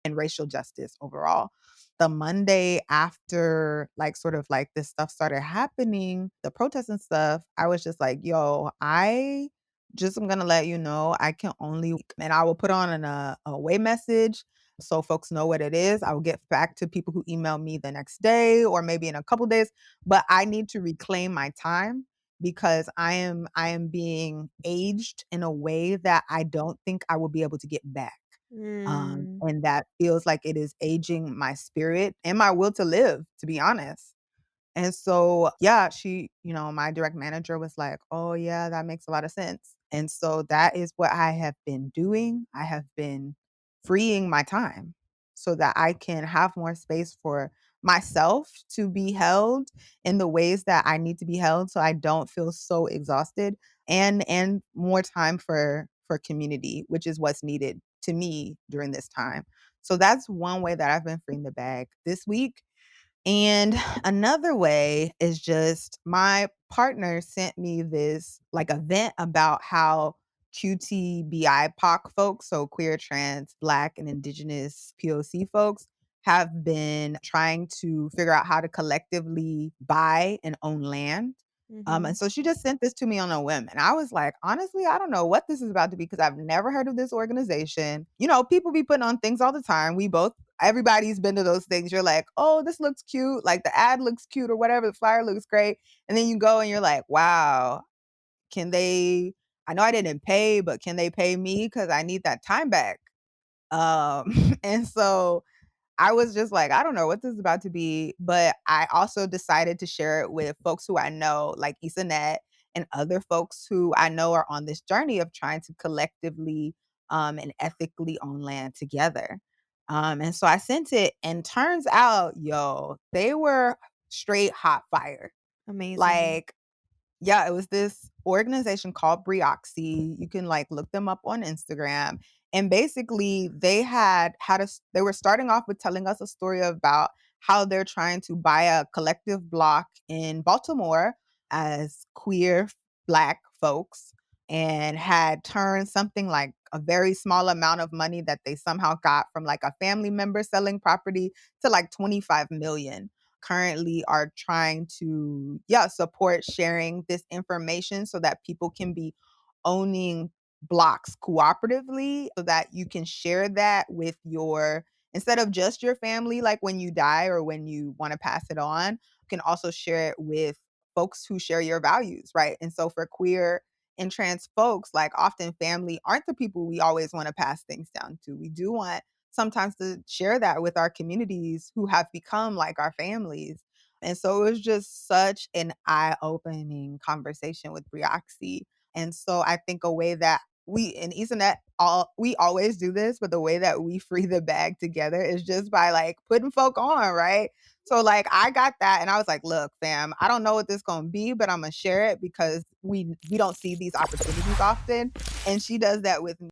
and racial justice overall. The Monday after like sort of like this stuff started happening, the protests and stuff, I was just like, yo, I just am gonna let you know I can only, and I will put on a away message so folks know what it is. I will get back to people who email me the next day or maybe in a couple days, but I need to reclaim my time because I am being aged in a way that I don't think I will be able to get back. Mm. And that feels like it is aging my spirit and my will to live, to be honest. And so, yeah, my direct manager was like, "Oh, yeah, that makes a lot of sense." And so that is what I have been doing. I have been freeing my time so that I can have more space for myself to be held in the ways that I need to be held so I don't feel so exhausted and more time for community, which is what's needed to me during this time. So that's one way that I've been freeing the bag this week. And another way is just my partner sent me this like event about how QTBIPOC folks, so queer, trans, Black, and Indigenous POC folks, have been trying to figure out how to collectively buy and own land. And Mhm. so she just sent this to me on a whim. And I was like, honestly, I don't know what this is about to be because I've never heard of this organization. People be putting on things all the time. Everybody's been to those things. You're like, oh, this looks cute. Like the ad looks cute or whatever. The flyer looks great. And then you go and you're like, wow, I know I didn't pay, but can they pay me? Because I need that time back. And so I was just like, I don't know what this is about to be, but I also decided to share it with folks who I know, like Isanet and other folks who I know are on this journey of trying to collectively and ethically own land together. And so I sent it, and turns out, yo, they were straight hot fire. Amazing. Like, yeah, it was this organization called Brioxy. You can like look them up on Instagram. And basically they were starting off with telling us a story about how they're trying to buy a collective block in Baltimore as queer Black folks and had turned something like a very small amount of money that they somehow got from like a family member selling property to like 25 million. Currently are trying to, yeah, support sharing this information so that people can be owning blocks cooperatively so that you can share that with your, instead of just your family, like when you die or when you want to pass it on, you can also share it with folks who share your values, right? And so for queer and trans folks, like often family aren't the people we always want to pass things down to. We do want sometimes to share that with our communities who have become like our families. And so it was just such an eye-opening conversation with Brioxy. And so I think a way that we in Ethernet all we always do this, but the way that we free the bag together is just by like putting folk on, right? So like I got that and I was like, look, fam, I don't know what this gonna be, but I'm gonna share it because we don't see these opportunities often. And she does that with me.